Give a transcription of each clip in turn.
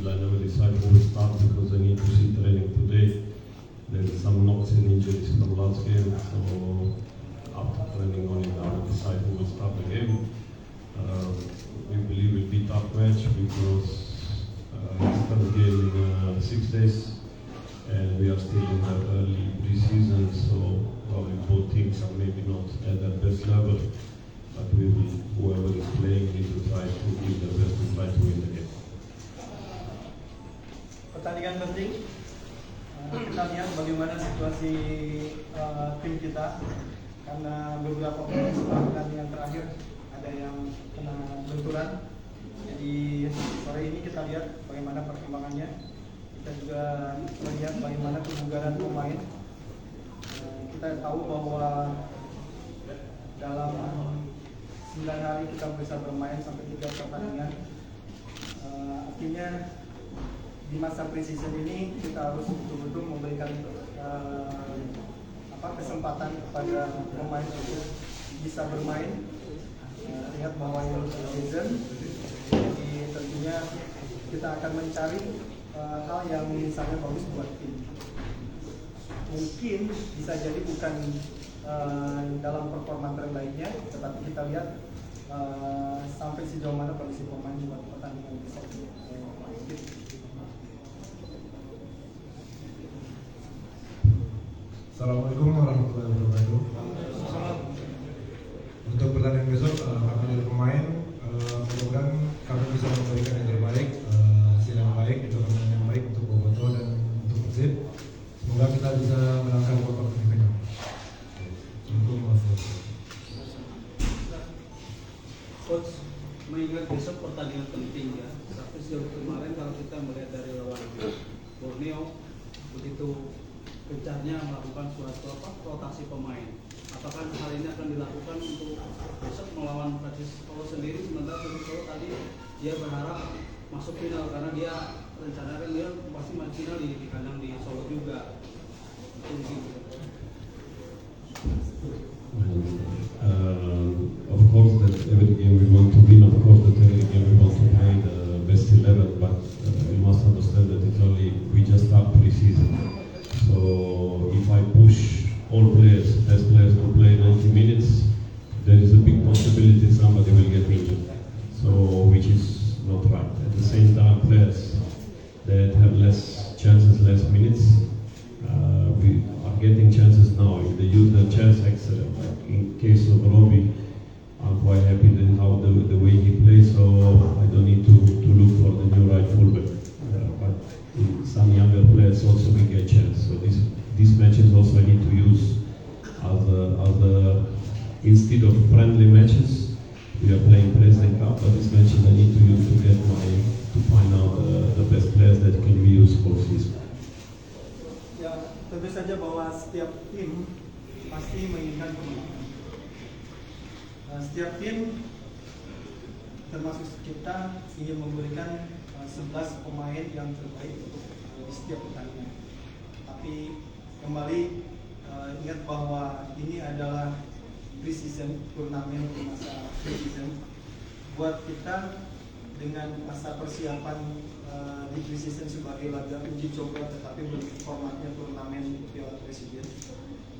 I never decide who will start because I need to see training today. There is some knocks and injuries from last game, so after training only now I decide who will start the game. We believe it will be a tough match because it's the game in 6 days and we are still in the early pre-season, so probably both teams are maybe not at their best level, but we will, whoever is playing need to try to give their best to try to win the game. Pertandingan penting, kita lihat bagaimana situasi tim kita, karena beberapa pertandingan terakhir ada yang kena benturan. Jadi sore ini kita lihat bagaimana perkembangannya. Kita juga melihat bagaimana kebugaran pemain. Kita tahu bahwa dalam 9 hari kita bisa bermain sampai 3 pertandingan. Artinya di masa pre-season ini kita harus betul-betul memberikan kesempatan kepada pemain untuk bisa bermain. Lihat bahwa ini season, jadi tentunya kita akan mencari hal yang misalnya bagus buat tim. Mungkin bisa jadi bukan dalam performa terbaiknya, tetapi kita lihat sampai sejauh mana kondisi pemain buat pertandingan besok. Assalamualaikum warahmatullahi wabarakatuh. Untuk pertandingan besok kami dari pemain mudah-mudahan kami bisa memberikan yang terbaik, hasil yang baik, itu permainan yang baik untuk Boboto dan untuk Persib. Semoga kita bisa menangkan babak final. Coach, mengingat besok pertandingan penting ya, tapi sejauh kemarin kalau kita melihat dari lawan Borneo begitu gencarnya melakukan suatu rotasi pemain. Apakah hal ini akan dilakukan untuk besok melawan Persis Solo sendiri, sementara Persis Solo tadi dia berharap masuk final karena dia rencanakan dia pasti main final di kandang di Solo juga. Of course that every game we want to win, of course that every game we want to play the best 11, but you must understand that it's only, we just start pre-season. So if I push all players, best players to play 90 minutes, there is a big possibility somebody will get injured. So which is not right. At the same time, players that have less chances, less minutes, we are getting chances now. If they use their chance, excellent. Like in case of Robbie, I'm quite happy with how the way he plays, so I don't need to look for the new right fullback. But some younger players also will get chance. So these matches also I need to use as instead of friendly matches, we are playing President Cup, but these matches I need to use to find out the best players that can be used for this. Ya, tentu saja bahwa setiap tim pasti menginginkan kemenangan. Setiap tim termasuk kita ingin memberikan 11 pemain yang terbaik untuk setiap pertandingan. Tapi kembali ingat bahwa ini adalah pre-season, turnamen di masa pre-season. Buat kita dengan masa persiapan di pre-season sebagai laga uji coba, tetapi formatnya turnamen Piala Presiden.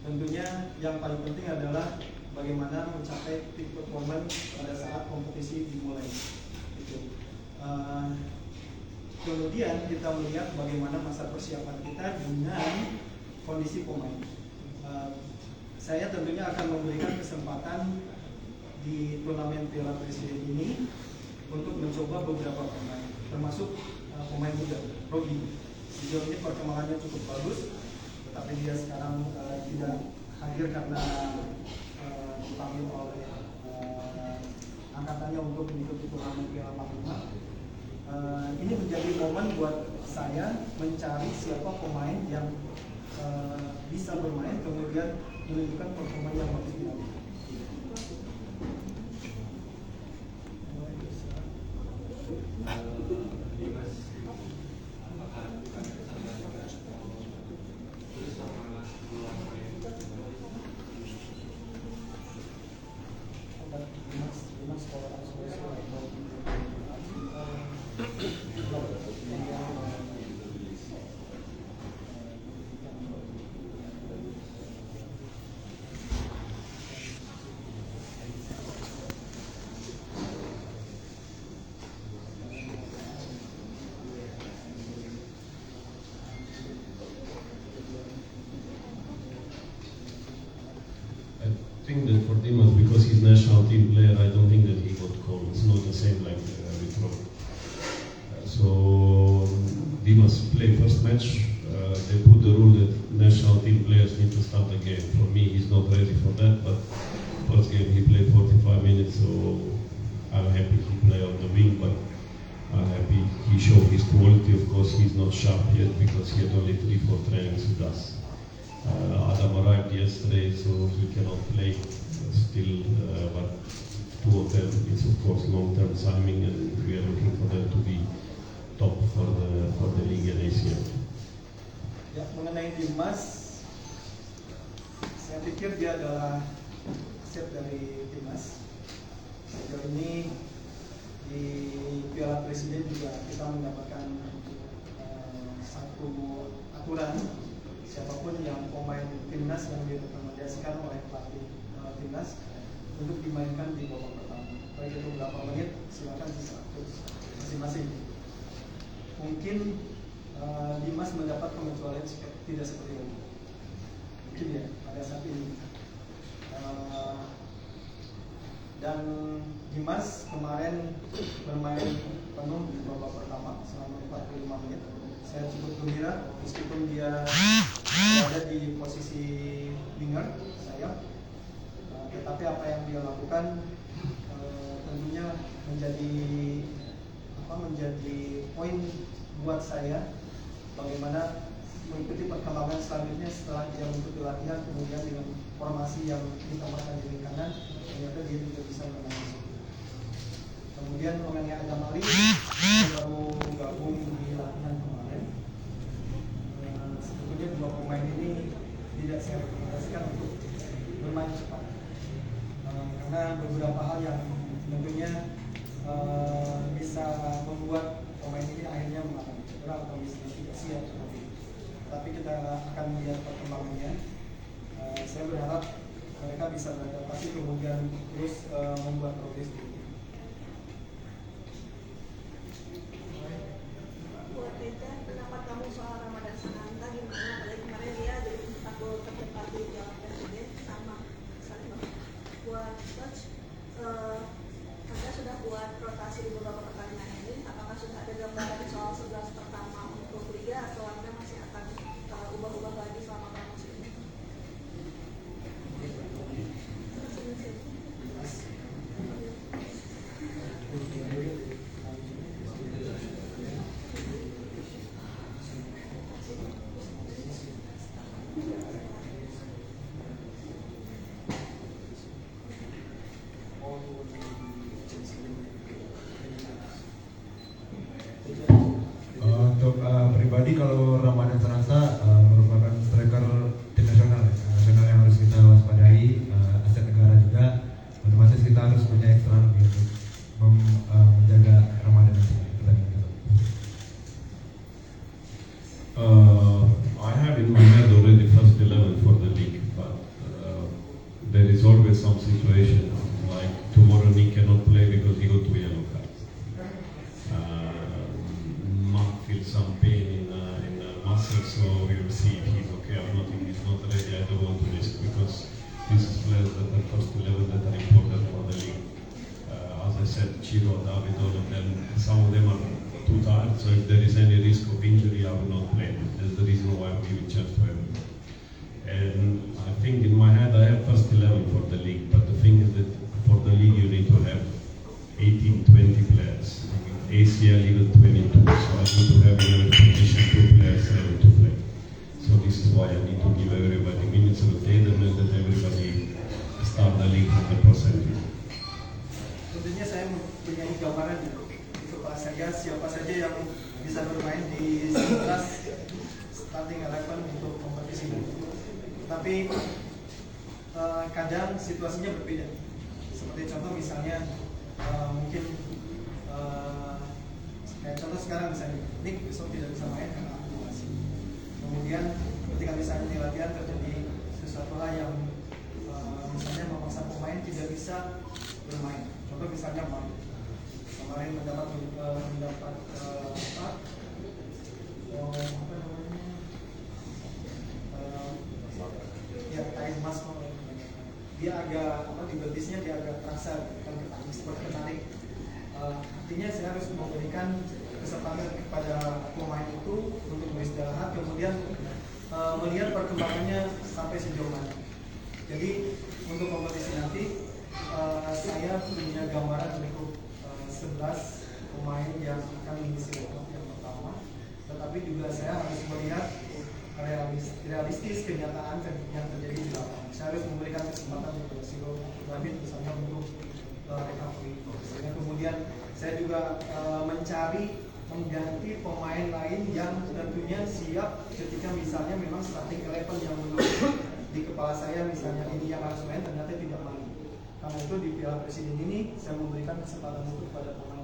Tentunya yang paling penting adalah bagaimana mencapai peak performance pada saat kompetisi dimulai. Gitu. Kemudian kita melihat bagaimana masa persiapan kita dengan kondisi pemain. Saya tentunya akan memberikan kesempatan di turnamen Piala Presiden ini untuk mencoba beberapa pemain, termasuk pemain muda, Robi. Sejauh ini perkembangannya cukup bagus, tetapi dia sekarang tidak hadir karena dipanggil oleh angkatannya untuk mengikuti turnamen Piala Panglima. Ini menjadi momen buat saya mencari siapa pemain yang bisa bermain kemudian menunjukkan performa yang bagus di awal. for Dimas because he's national team player. I don't think that he got called. It's not the same like with Rob. So Dimas play first match. They put the rule that national team players need to start the game. For me, he's not ready for that. But first game he played 45 minutes, so I'm happy he played on the wing. But I'm happy he showed his quality. Of course, he's not sharp yet because he had only 3-4 trainings with us. Adam arrived yesterday, so he cannot play still. But two of them is of course long-term signing, and we are looking for them to be top for the league and ACL. Ya, mengenai Dimas, saya pikir dia adalah aset dari Dimas. Sejauh ini di Piala Presiden juga kita mendapatkan satu aturan, siapapun yang pemain timnas yang direkomendasikan oleh pelatih timnas untuk dimainkan di babak pertama. Baik itu berapa menit, silakan diatur masing-masing. Mungkin Dimas mendapat pengecualian tidak seperti ini. Mungkin ya pada saat ini. Dan Dimas kemarin bermain penuh di babak pertama selama 45 menit. Saya cukup gembira meskipun dia berada di posisi winger sayap, tetapi apa yang dia lakukan tentunya menjadi poin buat saya bagaimana mengikuti perkembangan selanjutnya setelah dia mengikuti latihan, kemudian dengan formasi yang ditambahkan di kanan, ternyata dia juga bisa bermain. Kemudian mengenai Adam Ali, baru gabung di latihan kemarin. Sebetulnya dua pemain ini tidak saya rekomendasikan untuk bermain cepat, karena beberapa hal yang tentunya bisa membuat pemain ini akhirnya mengalami cedera atau misalnya tidak siap seperti itu. Tapi kita akan melihat perkembangannya. Saya berharap mereka bisa beradaptasi kemudian terus membuat progres. Buat Reza, pendapat kamu soal Ramadan Sananta gimana? Apalagi kemarin dia jadi 4 gol tercepat di Piala Presiden sama sekali. Buat coach, Anda sudah buat rotasi di beberapa pertandingan ini. Apakah sudah ada gambaran soal 11 pertama untuk Liga atau Anda masih akan ubah-ubah lagi selama promosi ini? Untuk pribadi, kalau Ramadan Sananta merupakan striker tim nasional yang harus kita waspadai, aset negara juga. Otomatis kita harus punya ekstra lebih untuk menjaga Ramadan nanti. I have in my head already first 11 for the league, but there is always some situation like tomorrow he cannot play because he got 2 yellow cards. Mark feels some pain in muscle, so we will see if he's okay or not. If he's not ready, I don't want to risk because this is players that are first 11 that are important for the league. As I said, Chiro, David, all of them, some of them are too tired, so if there is any risk of injury, I will not play. That's the reason why I'm giving chance to everyone. And I think in my head I have first 11 for the league, but the thing is that for the league you need to have 18, 20 players. ACL even 22, so I need to have in every position 2 players ready to play. So this is why I need to give everybody minutes of rotation and that everybody start the league 100%. Tentunya saya mempunyai gambaran siapa saja yang bisa bermain di 11 starting 11 untuk kompetisi nanti. Tapi kadang situasinya berbeda. Seperti contoh misalnya mungkin kayak contoh sekarang misalnya Nick besok tidak bisa main karena akumulasi. Kemudian ketika misalnya di latihan terjadi sesuatu hal yang misalnya memaksa pemain tidak bisa bermain. Contoh misalnya kemarin mendapat dia agak bisa seperti ketarik. Artinya saya harus memberikan kesempatan kepada pemain itu untuk beristirahat, kemudian melihat perkembangannya sampai sejauh mana. Jadi untuk kompetisi nanti saya punya gambaran untuk 11 pemain yang akan mengisi yang pertama, tetapi juga saya harus melihat realistis kenyataan yang terjadi di lapangan. Saya harus memberikan kesempatan untuk Siro David misalnya untuk recovery. Sehingga kemudian saya juga mencari mengganti pemain lain yang tentunya siap ketika misalnya memang starting 11 yang menurut di kepala saya misalnya ini yang harus main ternyata tidak main. Karena itu di Piala Presiden ini saya memberikan kesempatan untuk kepada pemain